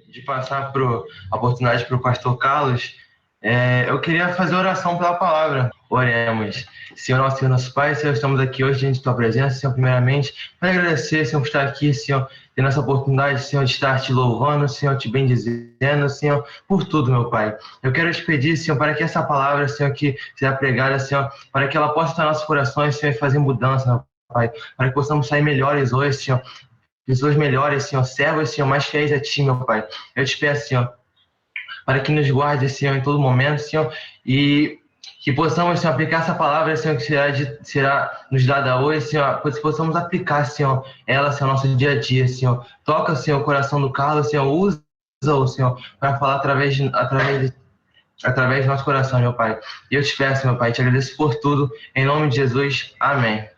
de passar a oportunidade para o pastor Carlos, eu queria fazer oração pela palavra. Oremos. Senhor, nosso Pai, Senhor, estamos aqui hoje diante de Tua presença, Senhor, primeiramente, para agradecer, Senhor, por estar aqui, Senhor, ter essa oportunidade, Senhor, de estar te louvando, Senhor, te bendizendo, Senhor, por tudo, meu Pai. Eu quero te pedir, Senhor, para que essa palavra, Senhor, que será pregada, Senhor, para que ela possa estar nos nossos corações, Senhor, e fazer mudança, meu Pai, para que possamos sair melhores hoje, Senhor, pessoas melhores, Senhor, servos, Senhor, mais fiéis a Ti, meu Pai. Eu te peço, Senhor, para que nos guarde, Senhor, em todo momento, Senhor, e que possamos, Senhor, aplicar essa palavra, Senhor, que será nos dada hoje, Senhor, que possamos aplicar, Senhor, ela, Senhor, no nosso dia a dia, Senhor. Toca, Senhor, o coração do Carlos, Senhor, usa-o, Senhor, para falar através do nosso coração, meu Pai. E eu te peço, meu Pai, te agradeço por tudo, em nome de Jesus, amém.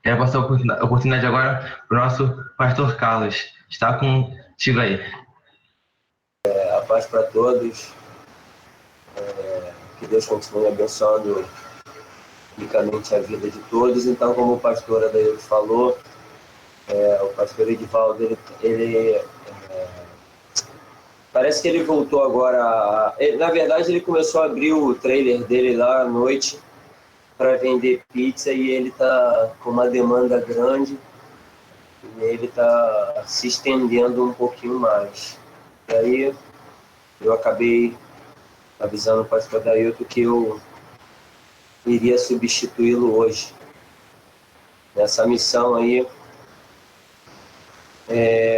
Quero passar a oportunidade agora para o nosso pastor Carlos. Está contigo aí. A paz para todos. Que Deus continue abençoando ricamente a vida de todos. Então, como o pastor Adair falou, o pastor Edivaldo, ele parece que ele voltou agora. Na verdade, ele começou a abrir o trailer dele lá à noite para vender pizza e ele está com uma demanda grande e ele está se estendendo um pouquinho mais. E aí eu acabei avisando o pastor Dailton que eu iria substituí-lo hoje nessa missão aí.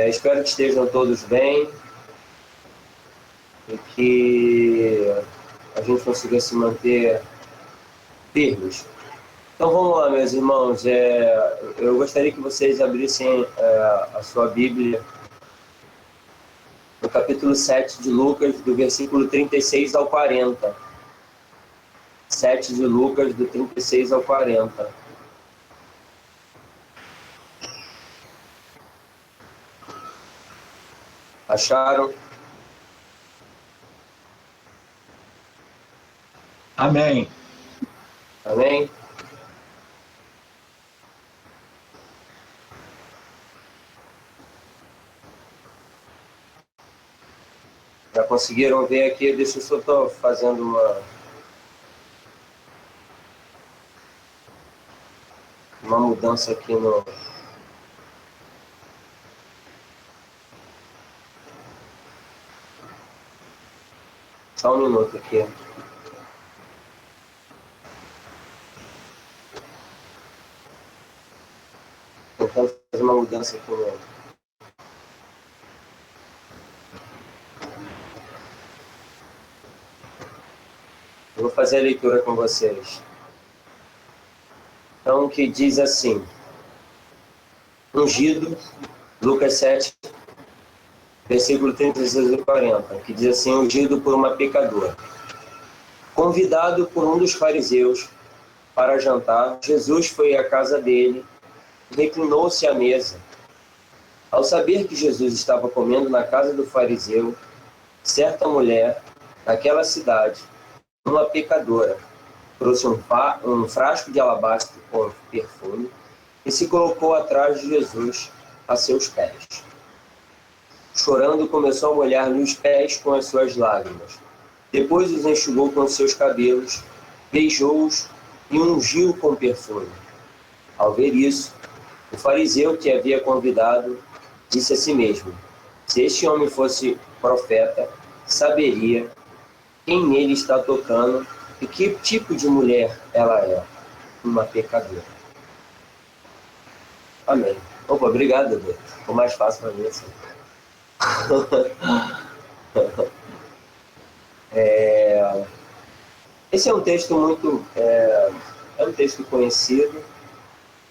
Espero que estejam todos bem e que a gente consiga se manter firmes. Então vamos lá, meus irmãos. Eu gostaria que vocês abrissem a sua Bíblia no capítulo 7 de Lucas, do versículo 36 ao 40. 7 de Lucas, do 36 ao 40. Acharam? Amém. Amém? Já conseguiram ver aqui? Deixa eu só estar fazendo uma mudança aqui no... Só um minuto aqui. Tentando fazer uma mudança aqui no... Eu vou fazer a leitura com vocês. Então, que diz assim: ungido, Lucas 7, versículo 36 e 40, que diz assim: ungido por uma pecadora. Convidado por um dos fariseus para jantar, Jesus foi à casa dele e reclinou-se à mesa. Ao saber que Jesus estava comendo na casa do fariseu, certa mulher daquela cidade, uma pecadora, trouxe um frasco de alabastro com perfume e se colocou atrás de Jesus a seus pés. Chorando, começou a molhar-lhe os pés com as suas lágrimas. Depois os enxugou com seus cabelos, beijou-os e ungiu com perfume. Ao ver isso, o fariseu que havia convidado disse a si mesmo: se este homem fosse profeta, saberia quem nele está tocando e que tipo de mulher ela é, uma pecadora. Amém. Opa, obrigado, Deus. Ficou mais fácil para mim assim. Esse é um texto muito... é um texto conhecido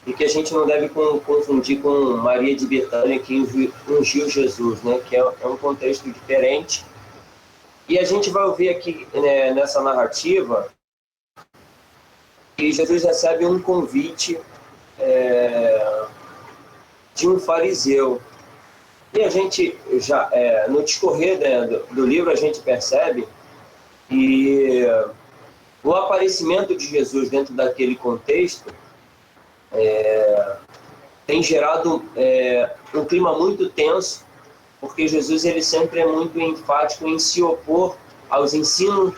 e que a gente não deve confundir com Maria de Betânia, que ungiu Jesus, né? Que é um contexto diferente. E a gente vai ouvir aqui, né, nessa narrativa, que Jesus recebe um convite de um fariseu. E a gente já, no discorrer, né, do livro, a gente percebe que o aparecimento de Jesus dentro daquele contexto tem gerado um clima muito tenso porque Jesus ele sempre é muito enfático em se opor aos ensinos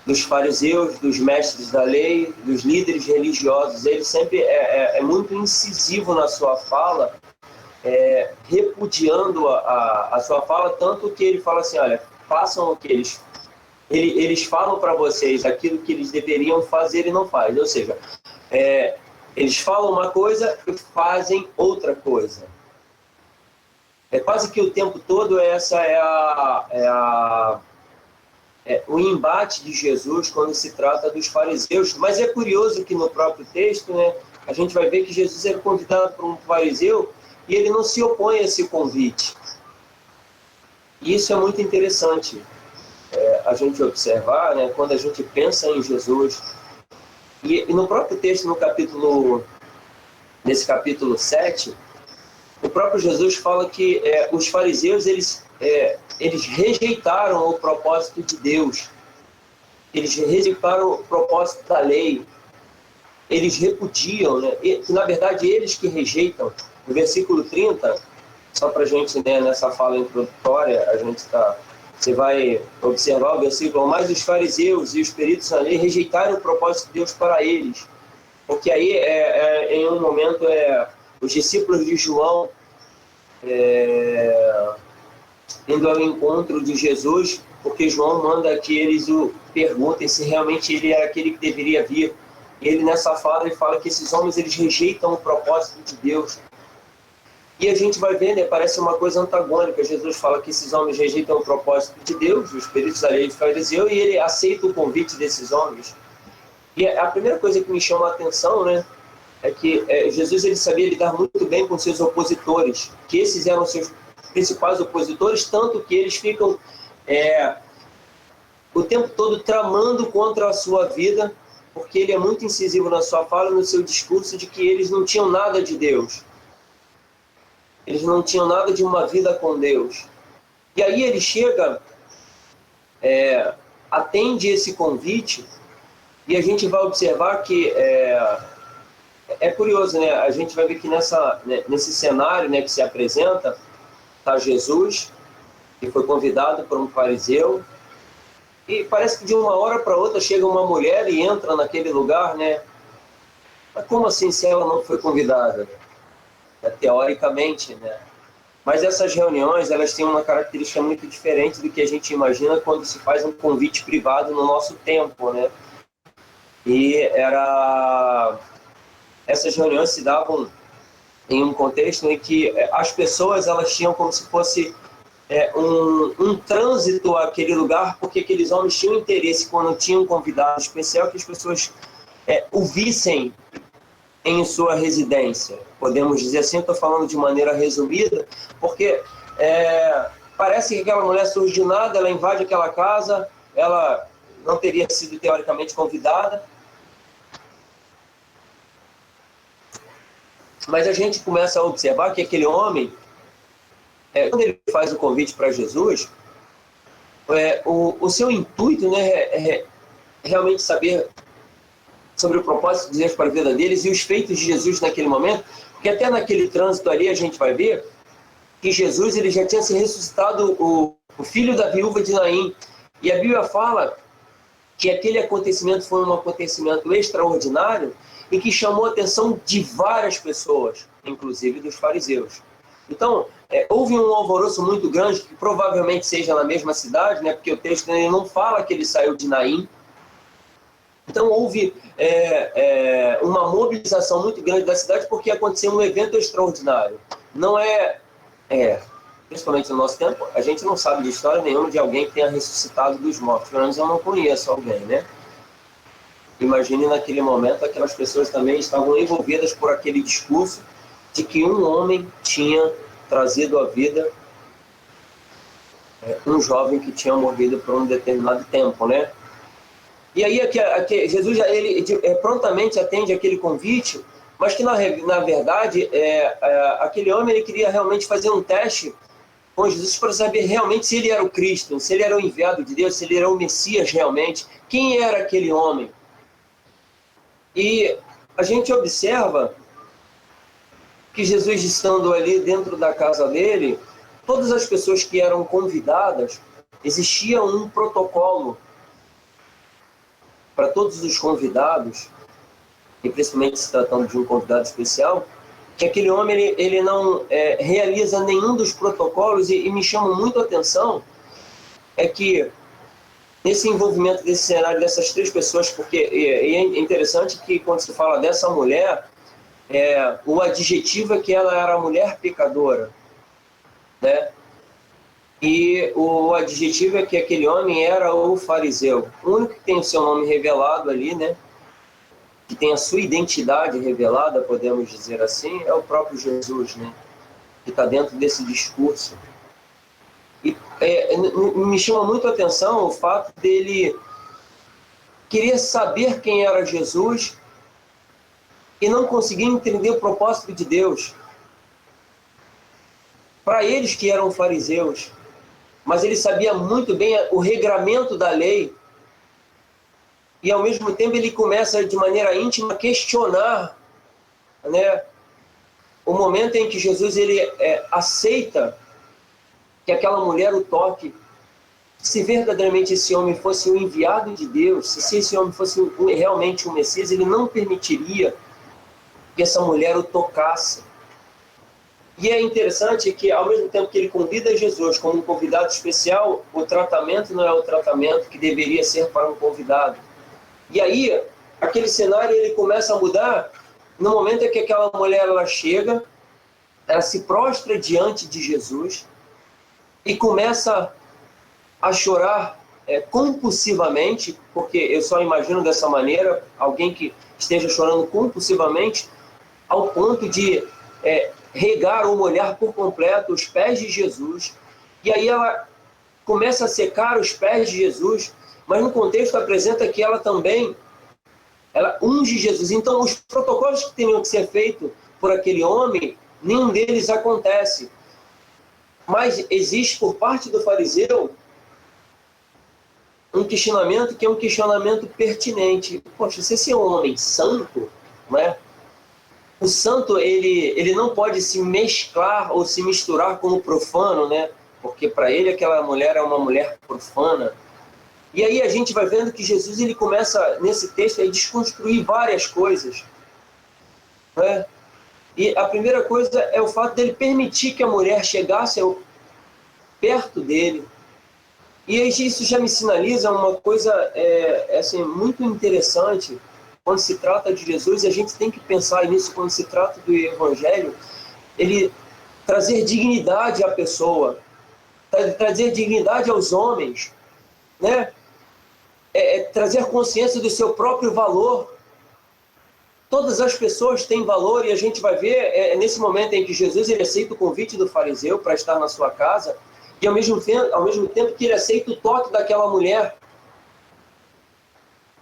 dos fariseus, dos mestres da lei, dos líderes religiosos. Ele sempre é muito incisivo na sua fala, repudiando a sua fala, tanto que ele fala assim, olha, façam o que eles falam para vocês, aquilo que eles deveriam fazer e não fazem. Ou seja, eles falam uma coisa e fazem outra coisa. Quase que o tempo todo essa o embate de Jesus quando se trata dos fariseus. Mas é curioso que no próprio texto, né, a gente vai ver que Jesus é convidado por um fariseu e ele não se opõe a esse convite. E isso é muito interessante a gente observar, né, quando a gente pensa em Jesus. E no próprio texto, nesse capítulo 7, o próprio Jesus fala que os fariseus, eles rejeitaram o propósito de Deus. Eles rejeitaram o propósito da lei. Eles repudiam, né? Na verdade, eles que rejeitam. No versículo 30, só para a gente, né, nessa fala introdutória, você vai observar o versículo, mas os fariseus e os peritos na lei rejeitaram o propósito de Deus para eles. Porque aí, em um momento, os discípulos de João indo ao encontro de Jesus, porque João manda que eles o perguntem se realmente ele era aquele que deveria vir. E ele, nessa fala, ele fala que esses homens eles rejeitam o propósito de Deus. E a gente vai ver, né, parece uma coisa antagônica. Jesus fala que esses homens rejeitam o propósito de Deus, os peritos da lei de fariseu, e ele aceita o convite desses homens. E a primeira coisa que me chama a atenção, né, é que Jesus ele sabia lidar muito bem com seus opositores, que esses eram seus principais opositores, tanto que eles ficam o tempo todo tramando contra a sua vida, porque ele é muito incisivo na sua fala, no seu discurso, de que eles não tinham nada de Deus. Eles não tinham nada de uma vida com Deus. E aí ele chega, atende esse convite, e a gente vai observar que é curioso, né? A gente vai ver que nesse cenário, né, que se apresenta, está Jesus, que foi convidado por um fariseu, e parece que de uma hora para outra chega uma mulher e entra naquele lugar, né? Mas como assim se ela não foi convidada? Teoricamente, né? Mas essas reuniões, elas têm uma característica muito diferente do que a gente imagina quando se faz um convite privado no nosso tempo, né? E essas reuniões se davam em um contexto em que as pessoas elas tinham como se fosse um trânsito àquele lugar, porque aqueles homens tinham interesse, quando tinham um convidado especial, que as pessoas o vissem em sua residência. Podemos dizer assim, eu estou falando de maneira resumida, porque parece que aquela mulher surge de nada, ela invade aquela casa, ela não teria sido teoricamente convidada, mas a gente começa a observar que aquele homem, quando ele faz o convite para Jesus, o seu intuito, né, é realmente saber sobre o propósito de Deus para a vida deles e os feitos de Jesus naquele momento, porque até naquele trânsito ali a gente vai ver que Jesus ele já tinha se ressuscitado o filho da viúva de Naim, e a Bíblia fala que aquele acontecimento foi um acontecimento extraordinário e que chamou a atenção de várias pessoas, inclusive dos fariseus. Então, houve um alvoroço muito grande, que provavelmente seja na mesma cidade, né, porque o texto não fala que ele saiu de Naim. Então, houve uma mobilização muito grande da cidade, porque aconteceu um evento extraordinário. Não principalmente no nosso tempo, a gente não sabe de história nenhuma de alguém que tenha ressuscitado dos mortos. Pelo menos eu não conheço alguém, né? Imagine naquele momento, aquelas pessoas também estavam envolvidas por aquele discurso de que um homem tinha trazido à vida um jovem que tinha morrido por um determinado tempo, né? E aí Jesus ele prontamente atende aquele convite, mas que na verdade aquele homem ele queria realmente fazer um teste com Jesus para saber realmente se ele era o Cristo, se ele era o enviado de Deus, se ele era o Messias realmente, quem era aquele homem. E a gente observa que Jesus, estando ali dentro da casa dele, todas as pessoas que eram convidadas, existia um protocolo para todos os convidados, e principalmente se tratando de um convidado especial, que aquele homem ele não realiza nenhum dos protocolos, e me chama muito a atenção é que nesse envolvimento desse cenário dessas três pessoas, porque é interessante que quando se fala dessa mulher, o adjetivo é que ela era a mulher pecadora, né? E o adjetivo é que aquele homem era o fariseu. O único que tem o seu nome revelado ali, né? Que tem a sua identidade revelada, podemos dizer assim, é o próprio Jesus, né? Que está dentro desse discurso. E me chama muito a atenção o fato dele querer saber quem era Jesus e não conseguir entender o propósito de Deus. Para eles que eram fariseus, mas ele sabia muito bem o regramento da lei, e ao mesmo tempo ele começa de maneira íntima a questionar, né, o momento em que Jesus ele aceita que aquela mulher o toque. Se verdadeiramente esse homem fosse o enviado de Deus, se esse homem fosse realmente o Messias, ele não permitiria que essa mulher o tocasse. E é interessante que, ao mesmo tempo que ele convida Jesus como um convidado especial, o tratamento não é o tratamento que deveria ser para um convidado. E aí, aquele cenário ele começa a mudar no momento em que aquela mulher ela chega, ela se prostra diante de Jesus e começa a chorar compulsivamente, porque eu só imagino dessa maneira, alguém que esteja chorando compulsivamente, ao ponto de regar ou molhar por completo os pés de Jesus. E aí ela começa a secar os pés de Jesus, mas no contexto apresenta que ela também unge Jesus. Então os protocolos que teriam que ser feitos por aquele homem, nenhum deles acontece. Mas existe por parte do fariseu um questionamento que é um questionamento pertinente. Poxa, se esse é um homem santo, né? O santo ele não pode se mesclar ou se misturar com o profano, né? Porque para ele aquela mulher é uma mulher profana. E aí a gente vai vendo que Jesus ele começa nesse texto a desconstruir várias coisas, né? E a primeira coisa é o fato dele permitir que a mulher chegasse perto dele. E isso já me sinaliza uma coisa assim, muito interessante quando se trata de Jesus, e a gente tem que pensar nisso quando se trata do Evangelho, ele trazer dignidade à pessoa, trazer dignidade aos homens, né? Trazer consciência do seu próprio valor. Todas as pessoas têm valor, e a gente vai ver nesse momento em que Jesus ele aceita o convite do fariseu para estar na sua casa, e ao mesmo tempo que ele aceita o toque daquela mulher,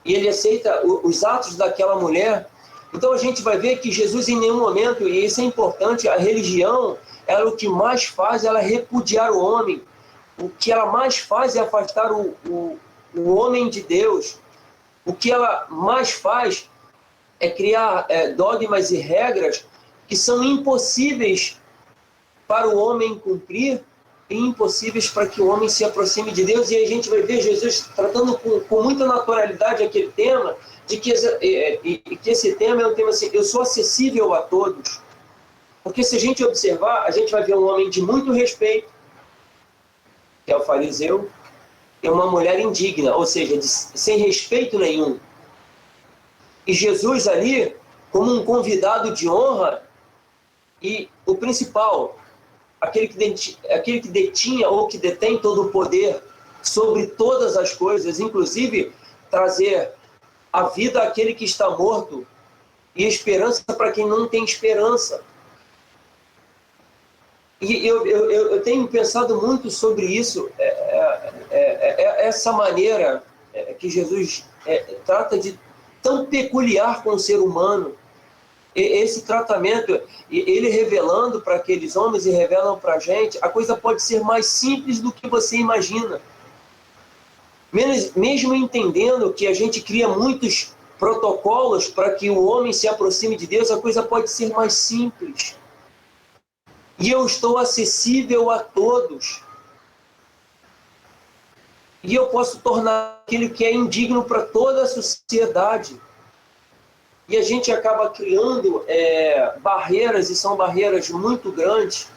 e ele aceita os atos daquela mulher. Então a gente vai ver que Jesus em nenhum momento, e isso é importante, a religião, ela o que mais faz, ela é repudiar o homem. O que ela mais faz é afastar o homem de Deus. O que ela mais faz é criar dogmas e regras que são impossíveis para o homem cumprir, e impossíveis para que o homem se aproxime de Deus. E aí a gente vai ver Jesus tratando com muita naturalidade aquele tema, de que esse tema é um tema assim, eu sou acessível a todos. Porque se a gente observar, a gente vai ver um homem de muito respeito, que é o fariseu, e uma mulher indigna, ou seja, sem respeito nenhum. E Jesus ali, como um convidado de honra, e o principal, aquele que detinha ou que detém todo o poder sobre todas as coisas, inclusive trazer a vida àquele que está morto e esperança para quem não tem esperança. E eu tenho pensado muito sobre isso, essa maneira que Jesus trata de tão peculiar com o ser humano. Esse tratamento, ele revelando para aqueles homens e revelam para a gente, a coisa pode ser mais simples do que você imagina. Mesmo entendendo que a gente cria muitos protocolos para que o homem se aproxime de Deus, a coisa pode ser mais simples. E eu estou acessível a todos. E eu posso tornar aquele que é indigno para toda a sociedade. E a gente acaba criando barreiras, e são barreiras muito grandes,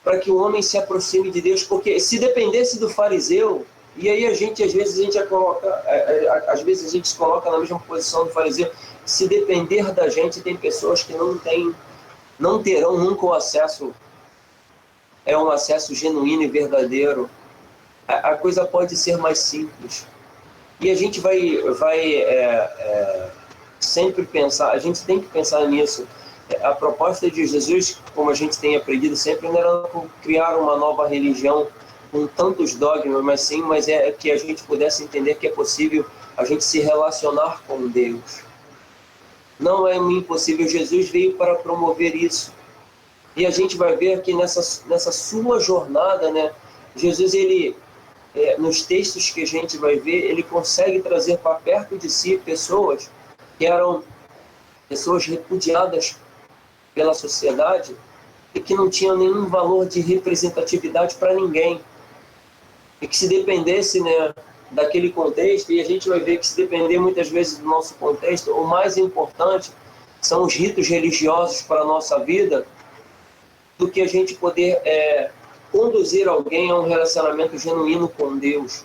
para que o homem se aproxime de Deus. Porque se dependesse do fariseu, e aí às vezes a gente se coloca na mesma posição do fariseu, se depender da gente, tem pessoas que não terão nunca o acesso, um acesso genuíno e verdadeiro. A coisa pode ser mais simples. E a gente vai sempre pensar, a gente tem que pensar nisso. A proposta de Jesus, como a gente tem aprendido sempre, não era criar uma nova religião com tantos dogmas, mas é que a gente pudesse entender que é possível a gente se relacionar com Deus. Não é impossível, Jesus veio para promover isso. E a gente vai ver que nessa sua jornada, né, Jesus, ele, nos textos que a gente vai ver, ele consegue trazer para perto de si pessoas que eram pessoas repudiadas pela sociedade e que não tinham nenhum valor de representatividade para ninguém. E que se dependesse, né, daquele contexto, e a gente vai ver que se depender muitas vezes do nosso contexto, o mais importante são os ritos religiosos para a nossa vida, do que a gente poder conduzir alguém a um relacionamento genuíno com Deus.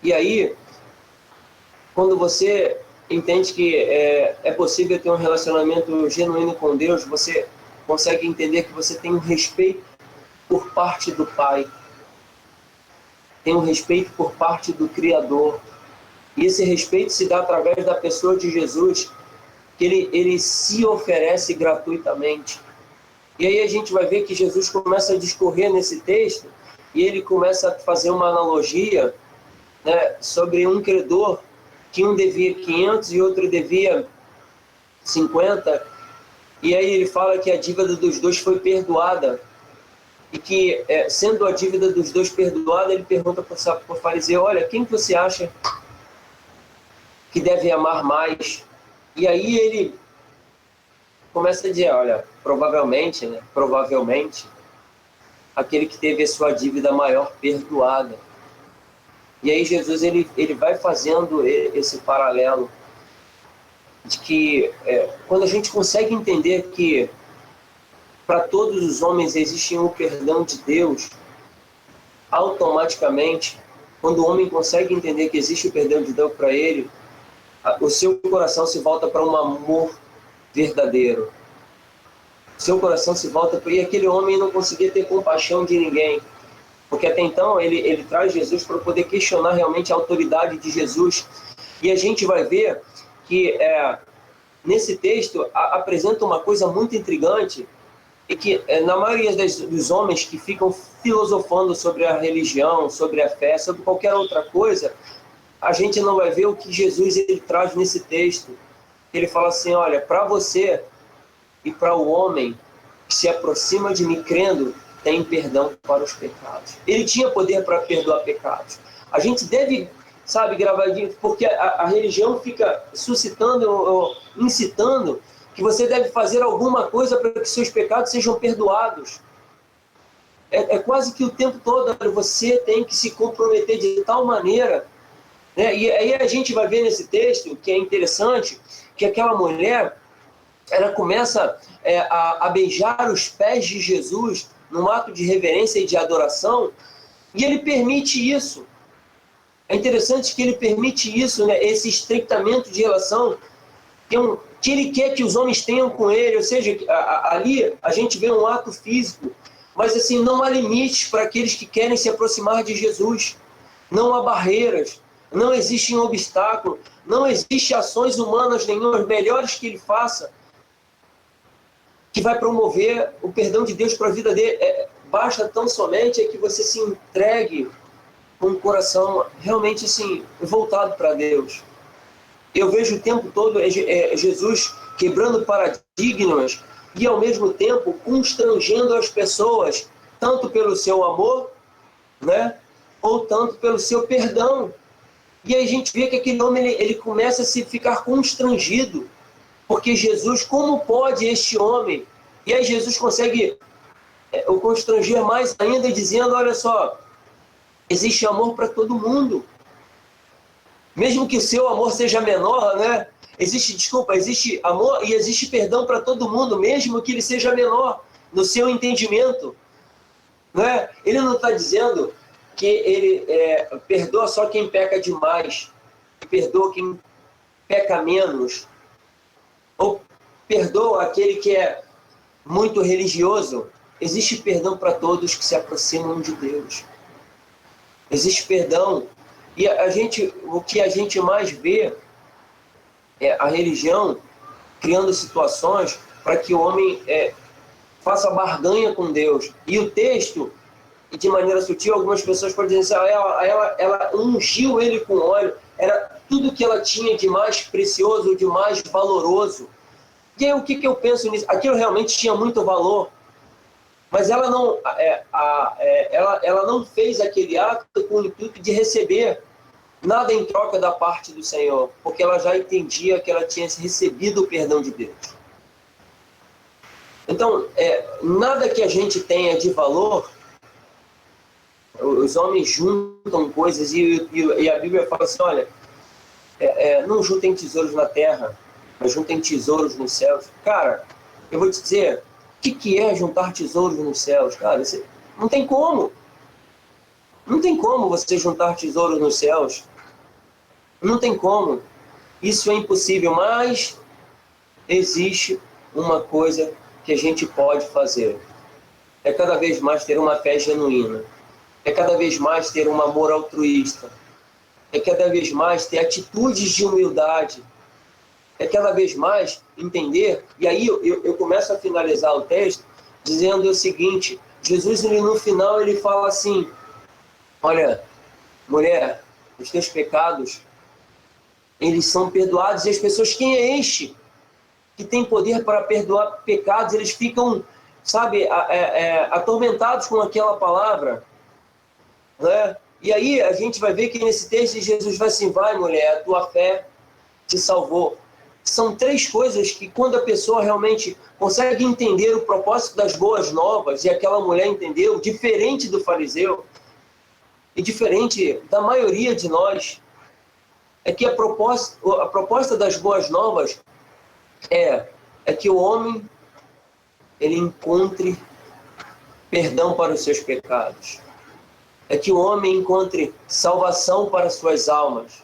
E aí, quando você entende que é possível ter um relacionamento genuíno com Deus, você consegue entender que você tem um respeito por parte do Pai, tem um respeito por parte do Criador. E esse respeito se dá através da pessoa de Jesus, que ele se oferece gratuitamente. E aí a gente vai ver que Jesus começa a discorrer nesse texto, e ele começa a fazer uma analogia, né, sobre um credor, que um devia 500 e outro devia 50, e aí ele fala que a dívida dos dois foi perdoada, e que, sendo a dívida dos dois perdoada, ele pergunta para o fariseu: olha, quem que você acha que deve amar mais? E aí ele começa a dizer: olha, provavelmente, aquele que teve a sua dívida maior perdoada. E aí Jesus ele vai fazendo esse paralelo de que quando a gente consegue entender que para todos os homens existe um perdão de Deus, automaticamente, quando o homem consegue entender que existe o perdão de Deus para ele, o seu coração se volta para um amor verdadeiro. Seu coração se volta para... E aquele homem não conseguia ter compaixão de ninguém, porque até então ele traz Jesus para poder questionar realmente a autoridade de Jesus. E a gente vai ver que nesse texto apresenta uma coisa muito intrigante, e que na maioria dos homens que ficam filosofando sobre a religião, sobre a fé, sobre qualquer outra coisa, a gente não vai ver o que Jesus ele traz nesse texto. Ele fala assim: olha, para você e para o homem que se aproxima de mim crendo, tem perdão para os pecados. Ele tinha poder para perdoar pecados. A gente deve, gravadinho, porque a religião fica suscitando, incitando que você deve fazer alguma coisa para que seus pecados sejam perdoados. É quase que o tempo todo você tem que se comprometer de tal maneira, né? E aí a gente vai ver nesse texto, que é interessante, que aquela mulher, ela começa a beijar os pés de Jesus num ato de reverência e de adoração, e ele permite isso. É interessante que ele permite isso, né? Esse estreitamento de relação que ele quer que os homens tenham com ele, ou seja, ali a gente vê um ato físico, mas assim, não há limites para aqueles que querem se aproximar de Jesus. Não há barreiras, não existe um obstáculo, não existe ações humanas nenhumas melhores que ele faça, que vai promover o perdão de Deus para a vida dele. Basta tão somente que você se entregue com o coração realmente assim, voltado para Deus. Eu vejo o tempo todo Jesus quebrando paradigmas e, ao mesmo tempo, constrangendo as pessoas, tanto pelo seu amor, né, ou tanto pelo seu perdão. E aí a gente vê que aquele homem ele começa a se ficar constrangido, porque Jesus, como pode este homem E aí Jesus consegue o constranger mais ainda, dizendo, olha só, existe amor para todo mundo. Mesmo que o seu amor seja menor, né? Existe amor e existe perdão para todo mundo, mesmo que ele seja menor no seu entendimento. Né? Ele não está dizendo que ele perdoa só quem peca demais, perdoa quem peca menos, ou perdoa aquele que é muito religioso. Existe perdão para todos que se aproximam de Deus. Existe perdão. E o que a gente mais vê é a religião criando situações para que o homem faça barganha com Deus. E o texto, de maneira sutil, algumas pessoas podem dizer assim, ela ungiu ele com óleo, era tudo que ela tinha de mais precioso, de mais valoroso. E aí o que eu penso nisso? Aquilo realmente tinha muito valor, mas ela não fez aquele ato com o intuito de receber nada em troca da parte do Senhor, porque ela já entendia que ela tinha recebido o perdão de Deus. Então, nada que a gente tenha de valor, os homens juntam coisas e a Bíblia fala assim, olha, não juntem tesouros na terra, mas juntem tesouros nos céus. Cara, eu vou te dizer, o que é juntar tesouros nos céus? Cara, não tem como. Não tem como você juntar tesouros nos céus. Não tem como. Isso é impossível, mas existe uma coisa que a gente pode fazer. É cada vez mais ter uma fé genuína. É cada vez mais ter um amor altruísta. É cada vez mais ter atitudes de humildade. É cada vez mais entender. E aí eu começo a finalizar o texto dizendo o seguinte, Jesus no final ele fala assim, olha, mulher, os teus pecados, eles são perdoados. E as pessoas, quem é este que tem poder para perdoar pecados? Eles ficam, sabe, atormentados com aquela palavra. Né? E aí a gente vai ver que nesse texto Jesus vai assim, vai mulher, a tua fé te salvou. São três coisas que quando a pessoa realmente consegue entender o propósito das boas novas, e aquela mulher entendeu, diferente do fariseu, e diferente da maioria de nós, é que a proposta das boas novas é que o homem ele encontre perdão para os seus pecados. É que o homem encontre salvação para as suas almas.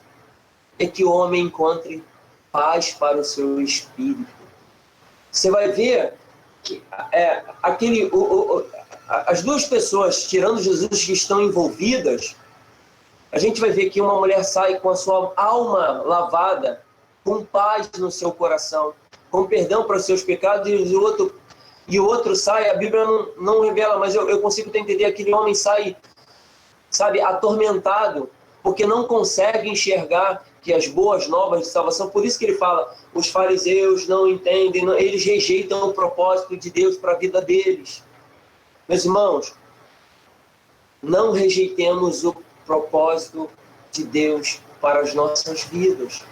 É que o homem encontre paz para o seu espírito. Você vai ver que as duas pessoas, tirando Jesus, que estão envolvidas, a gente vai ver que uma mulher sai com a sua alma lavada, com paz no seu coração, com perdão para os seus pecados, e o outro sai, a Bíblia não revela, mas eu consigo entender, aquele homem sai, sabe, atormentado, porque não consegue enxergar que as boas novas de salvação, por isso que ele fala, os fariseus não entendem, eles rejeitam o propósito de Deus para a vida deles. Meus irmãos, não rejeitemos o propósito de Deus para as nossas vidas.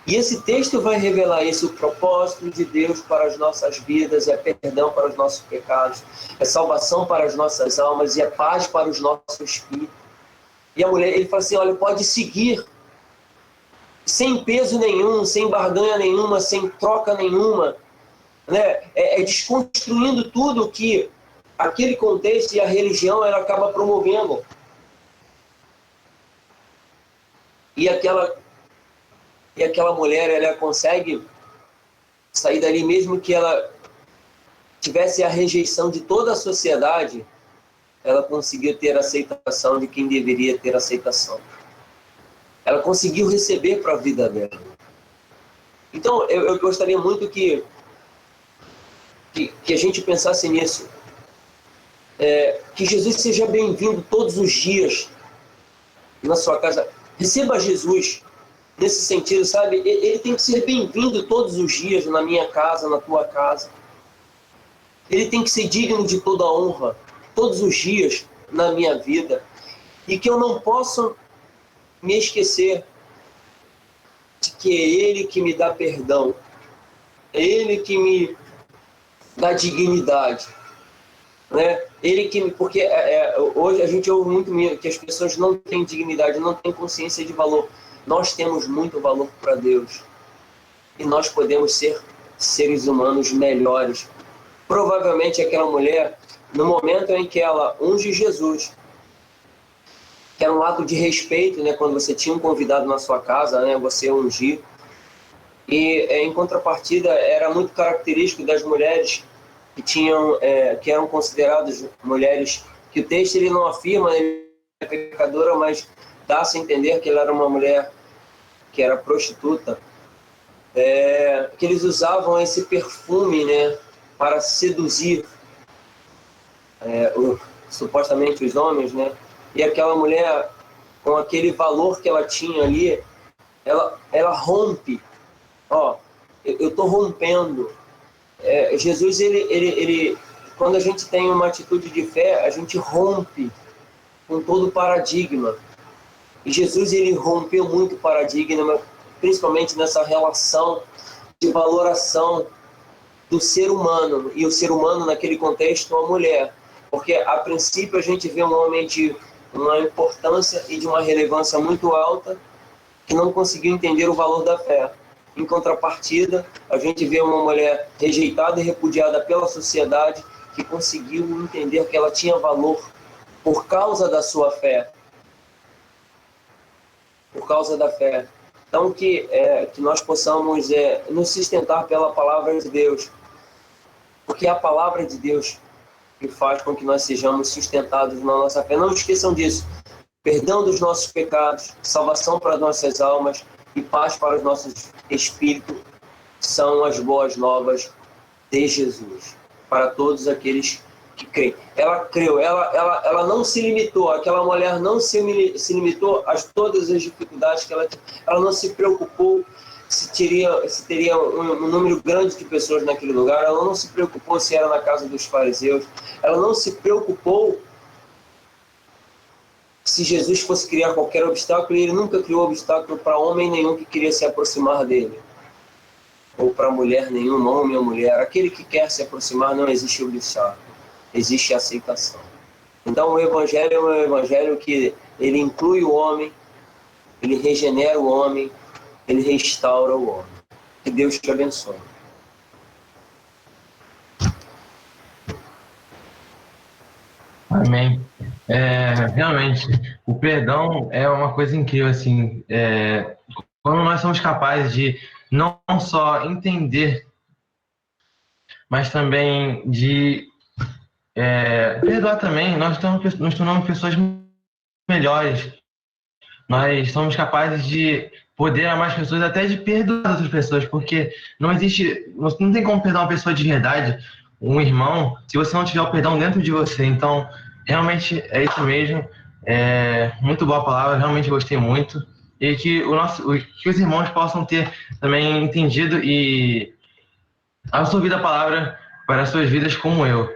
E esse texto vai revelar isso, o propósito de Deus para as nossas vidas, é perdão para os nossos pecados, é salvação para as nossas almas e é paz para os nossos espíritos. E a mulher, ele fala assim, olha, pode seguir, sem peso nenhum, sem barganha nenhuma, sem troca nenhuma, né? Desconstruindo tudo que aquele contexto e a religião ela acaba promovendo. E aquela mulher, ela consegue sair dali, mesmo que ela tivesse a rejeição de toda a sociedade, ela conseguiu ter a aceitação de quem deveria ter aceitação. Ela conseguiu receber para a vida dela. Então, eu gostaria muito que a gente pensasse nisso. Que Jesus seja bem-vindo todos os dias na sua casa. Receba Jesus nesse sentido, sabe? Ele tem que ser bem-vindo todos os dias na minha casa, na tua casa. Ele tem que ser digno de toda a honra todos os dias na minha vida. E que eu não possa me esquecer de que é Ele que me dá perdão. É Ele que me da dignidade, né? Porque hoje a gente ouve muito mesmo que as pessoas não têm dignidade, não têm consciência de valor. Nós temos muito valor para Deus e nós podemos ser seres humanos melhores. Provavelmente aquela mulher, no momento em que ela unge Jesus, que era um ato de respeito, né? Quando você tinha um convidado na sua casa, né? Você ungir. E em contrapartida era muito característico das mulheres que eram consideradas mulheres, que o texto ele não afirma, né, pecadora, mas dá-se a entender que ela era uma mulher que era prostituta, que eles usavam esse perfume, né, para seduzir supostamente os homens, né, e aquela mulher, com aquele valor que ela tinha ali, ela rompe, eu estou rompendo. Jesus, quando a gente tem uma atitude de fé, a gente rompe com todo o paradigma. E Jesus, ele rompeu muito o paradigma, principalmente nessa relação de valoração do ser humano, e o ser humano naquele contexto a mulher. Porque, a princípio, a gente vê um homem de uma importância e de uma relevância muito alta que não conseguiu entender o valor da fé. Em contrapartida, a gente vê uma mulher rejeitada e repudiada pela sociedade que conseguiu entender que ela tinha valor por causa da sua fé. Por causa da fé. Então, que nós possamos nos sustentar pela palavra de Deus. Porque é a palavra de Deus que faz com que nós sejamos sustentados na nossa fé. Não esqueçam disso. Perdão dos nossos pecados, salvação para nossas almas e paz para os nossos espíritos são as boas novas de Jesus, para todos aqueles que creem. Ela creu, ela não se limitou, aquela mulher não se limitou a todas as dificuldades que ela tinha. Ela não se preocupou se teria um número grande de pessoas naquele lugar, ela não se preocupou se era na casa dos fariseus, ela não se preocupou se Jesus fosse criar qualquer obstáculo, e ele nunca criou obstáculo para homem nenhum que queria se aproximar dele. Ou para mulher nenhuma, homem ou mulher. Aquele que quer se aproximar, não existe obstáculo, existe aceitação. Então o Evangelho é um Evangelho que ele inclui o homem, ele regenera o homem, ele restaura o homem. Que Deus te abençoe. Amém. Realmente, o perdão é uma coisa incrível, assim, quando nós somos capazes de não só entender, mas também de perdoar também, nós nos tornamos pessoas melhores. Nós somos capazes de poder amar as pessoas, até de perdoar outras pessoas, porque não tem como perdoar uma pessoa de verdade, um irmão, se você não tiver o perdão dentro de você. Então, realmente é isso mesmo. Muito boa palavra, realmente gostei muito. E que que os irmãos possam ter também entendido e absorvido a palavra para as suas vidas como eu.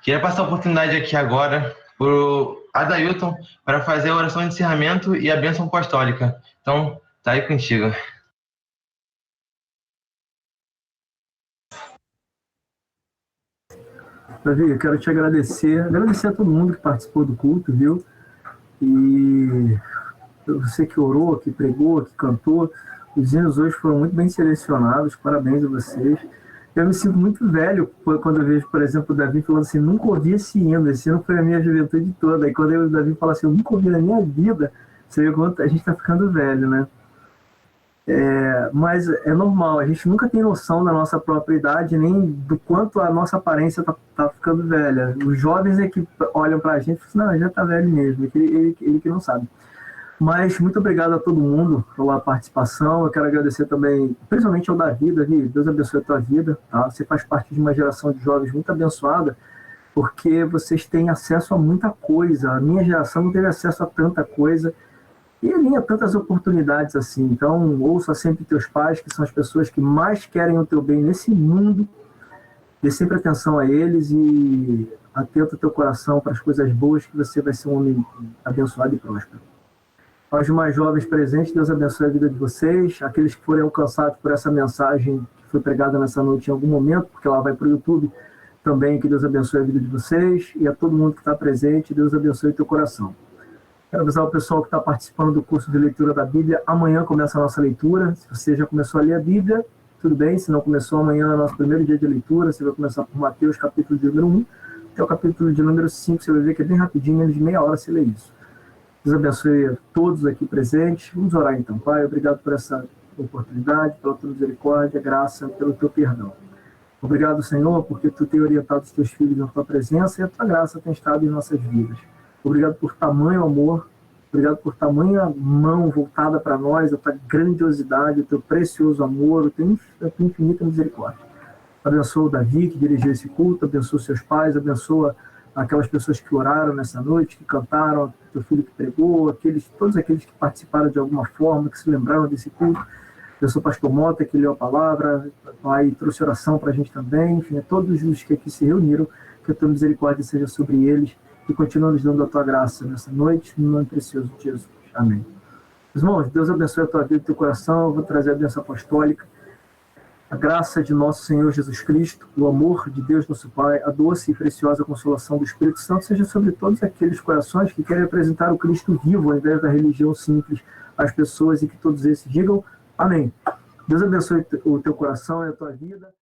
Queria passar a oportunidade aqui agora para o Adailton para fazer a oração de encerramento e a bênção apostólica. Então, tá aí contigo. Davi, eu quero te agradecer a todo mundo que participou do culto, viu? E você que orou, que pregou, que cantou, os hinos hoje foram muito bem selecionados, parabéns a vocês. Eu me sinto muito velho quando eu vejo, por exemplo, o Davi falando assim, nunca ouvi esse hino foi a minha juventude toda. E quando o Davi fala assim, eu nunca ouvi na minha vida, você vê quanto a gente está ficando velho, né? Mas é normal, a gente nunca tem noção da nossa própria idade, nem do quanto a nossa aparência tá ficando velha. Os jovens é que olham pra gente e falam, não, já tá velho mesmo, ele que não sabe. Mas muito obrigado a todo mundo pela participação. Eu quero agradecer também, principalmente ao Davi. Deus abençoe a tua vida, tá? Você faz parte de uma geração de jovens muito abençoada, porque vocês têm acesso a muita coisa. A minha geração não teve acesso a tanta coisa e nem a tantas oportunidades assim. Então, ouça sempre teus pais, que são as pessoas que mais querem o teu bem nesse mundo. Dê sempre atenção a eles e atenta o teu coração para as coisas boas, que você vai ser um homem abençoado e próspero. Aos mais jovens presentes, Deus abençoe a vida de vocês. Aqueles que forem alcançados por essa mensagem que foi pregada nessa noite em algum momento, porque ela vai para o YouTube também, que Deus abençoe a vida de vocês. E a todo mundo que está presente, Deus abençoe o teu coração. Quero avisar o pessoal que está participando do curso de leitura da Bíblia. Amanhã começa a nossa leitura. Se você já começou a ler a Bíblia, tudo bem. Se não começou, amanhã é o nosso primeiro dia de leitura. Você vai começar por Mateus, capítulo de número 1, até o capítulo de número 5. Você vai ver que é bem rapidinho, menos de meia hora você lê isso. Deus abençoe a todos aqui presentes. Vamos orar então. Pai, obrigado por essa oportunidade, pela tua misericórdia, graça, pelo teu perdão. Obrigado, Senhor, porque tu tem orientado os teus filhos na tua presença e a tua graça tem estado em nossas vidas. Obrigado por tamanho amor, obrigado por tamanha mão voltada para nós, a tua grandiosidade, o teu precioso amor, a tua infinita misericórdia. Abençoa o Davi, que dirigiu esse culto, abençoa seus pais, abençoa aquelas pessoas que oraram nessa noite, que cantaram, teu filho que pregou, todos aqueles que participaram de alguma forma, que se lembraram desse culto. Abençoa o pastor Mota, que leu a palavra, pai, trouxe oração para a gente também, enfim, a todos os que aqui se reuniram, que a tua misericórdia seja sobre eles, e continua nos dando a tua graça nessa noite, no nome precioso de Jesus. Amém. Irmãos, Deus abençoe a tua vida e o teu coração. Eu vou trazer a bênção apostólica. A graça de nosso Senhor Jesus Cristo, o amor de Deus nosso Pai, a doce e preciosa consolação do Espírito Santo seja sobre todos aqueles corações que querem apresentar o Cristo vivo ao invés da religião simples às pessoas, e que todos esses digam amém. Deus abençoe o teu coração e a tua vida.